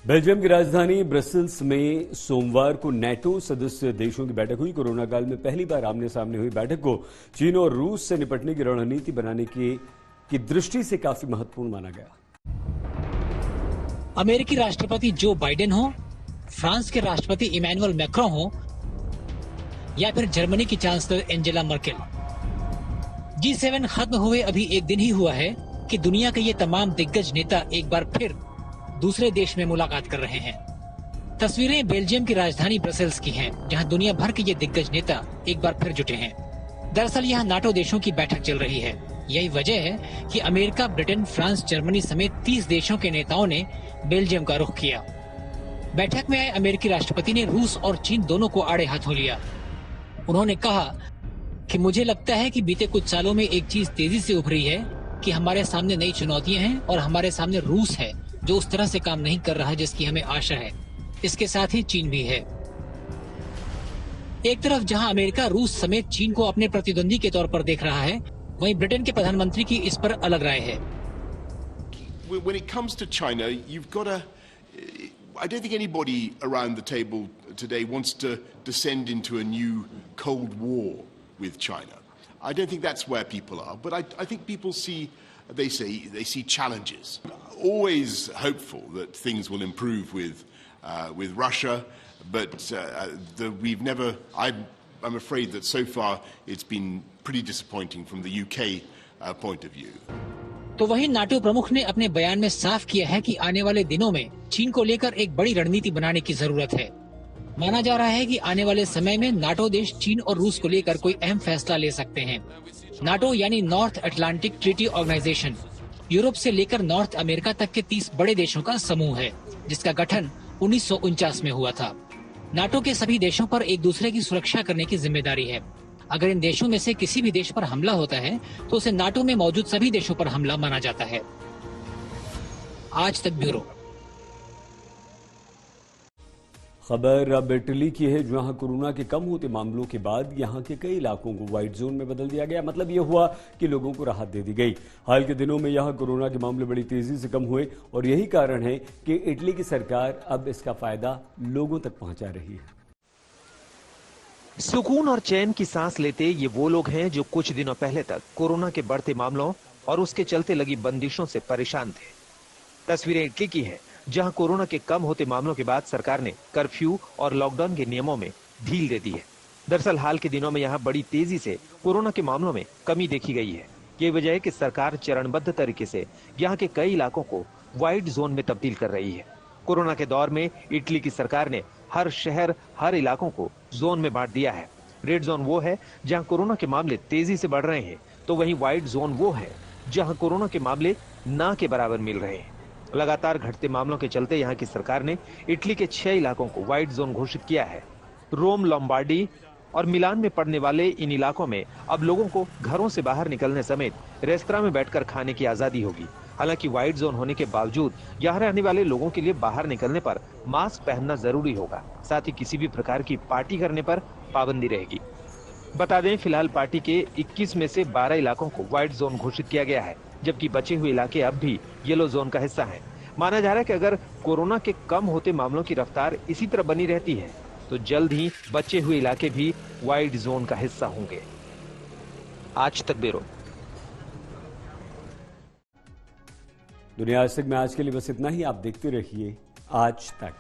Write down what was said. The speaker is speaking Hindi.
बेल्जियम की राजधानी ब्रसेल्स में सोमवार को नेटो सदस्य देशों की बैठक हुई। कोरोना काल में पहली बार आमने सामने हुई बैठक को चीन और रूस से निपटने की रणनीति बनाने की दृष्टि से काफी महत्वपूर्ण माना गया। अमेरिकी राष्ट्रपति जो बाइडेन हो, फ्रांस के राष्ट्रपति इमैनुअल मैक्रों हो या फिर जर्मनी की चांसलर एंजेला मर्केल, G7 खत्म हुए अभी एक दिन ही हुआ है कि दुनिया के ये तमाम दिग्गज नेता एक बार फिर दूसरे देश में मुलाकात कर रहे हैं। तस्वीरें बेल्जियम की राजधानी ब्रसेल्स की हैं, जहां दुनिया भर के ये दिग्गज नेता एक बार फिर जुटे हैं। दरअसल यहाँ नाटो देशों की बैठक चल रही है। यही वजह है कि अमेरिका, ब्रिटेन, फ्रांस, जर्मनी समेत 30 देशों के नेताओं ने बेल्जियम का रुख किया। बैठक में आए अमेरिकी राष्ट्रपति ने रूस और चीन दोनों को आड़े हाथों लिया। उन्होंने कहा कि मुझे लगता है कि बीते कुछ सालों में एक चीज तेजी से उभरी है कि हमारे सामने नई चुनौतियां हैं और हमारे सामने रूस है जो उस तरह से काम नहीं कर रहा है जिसकी हमें आशा है। इसके साथ ही चीन भी है। एक तरफ जहां अमेरिका रूस समेत चीन को अपने प्रतिद्वंदी के तौर पर देख रहा है, वहीं ब्रिटेन के प्रधानमंत्री की इस पर अलग राय है। When it comes to China, you've got to. I don't think anybody around the table today wants to descend into a new Cold War with China. I don't think that's where people are, but I think people see. They see challenges. Always hopeful that things will improve with Russia, but we've never. I'm afraid that so far it's been pretty disappointing from the UK point of view. तो वहीं नाटो प्रमुख ने अपने बयान में साफ किया है कि आने वाले दिनों में चीन को लेकर एक बड़ी रणनीति बनाने की जरूरत है। माना जा रहा है कि आने वाले समय में नाटो देश चीन और रूस को लेकर कोई अहम फैसला ले सकते हैं। नाटो यानी North Atlantic Treaty Organization Europe से लेकर नॉर्थ अमेरिका तक के 30 बड़े देशों का समूह है, जिसका गठन 1949 में हुआ था। नाटो के सभी देशों पर एक दूसरे की सुरक्षा करने की जिम्मेदारी है। अगर इन देशों में से किसी भी देश पर हमला होता है तो उसे नाटो में मौजूद सभी देशों पर हमला माना जाता है। आज तक ब्यूरो। खबर अब इटली की है, जहां कोरोना के कम होते मामलों के बाद यहां के कई इलाकों को व्हाइट जोन में बदल दिया गया। मतलब यह हुआ कि लोगों को राहत दे दी गई। हाल के दिनों में यहां कोरोना के मामले बड़ी तेजी से कम हुए और यही कारण है कि इटली की सरकार अब इसका फायदा लोगों तक पहुंचा रही है। सुकून और चैन की सांस लेते ये वो लोग हैं जो कुछ दिनों पहले तक कोरोना के बढ़ते मामलों और उसके चलते लगी बंदिशों से परेशान थे। तस्वीरें इटली की हैं, जहां कोरोना के कम होते मामलों के बाद सरकार ने कर्फ्यू और लॉकडाउन के नियमों में ढील दे दी है। दरअसल हाल के दिनों में यहां बड़ी तेजी से कोरोना के मामलों में कमी देखी गई है। ये वजह है कि सरकार चरणबद्ध तरीके से यहां के कई इलाकों को व्हाइट जोन में तब्दील कर रही है। कोरोना के दौर में इटली की सरकार ने हर शहर, हर इलाकों को जोन में बांट दिया है। रेड जोन वो है जहां कोरोना के मामले तेजी से बढ़ रहे हैं, तो वहीं व्हाइट जोन वो है जहां कोरोना के मामले ना के बराबर मिल रहे हैं। लगातार घटते मामलों के चलते यहां की सरकार ने इटली के 6 इलाकों को व्हाइट जोन घोषित किया है। रोम, लोम्बार्डी और मिलान में पड़ने वाले इन इलाकों में अब लोगों को घरों से बाहर निकलने समेत रेस्तरां में बैठकर खाने की आजादी होगी। हालांकि व्हाइट जोन होने के बावजूद यहाँ रहने वाले लोगों के लिए बाहर निकलने पर मास्क पहनना जरूरी होगा। साथ ही किसी भी प्रकार की पार्टी करने पर पाबंदी रहेगी। बता दें, फिलहाल पार्टी के 21 में से 12 इलाकों को व्हाइट जोन घोषित किया गया है, जबकि बचे हुए इलाके अब भी येलो जोन का हिस्सा हैं। माना जा रहा है कि अगर कोरोना के कम होते मामलों की रफ्तार इसी तरह बनी रहती है तो जल्द ही बचे हुए इलाके भी व्हाइट जोन का हिस्सा होंगे। आज तक ब्यूरो। दुनिया आज तक में आज के लिए बस इतना ही। आप देखते रहिए आज तक।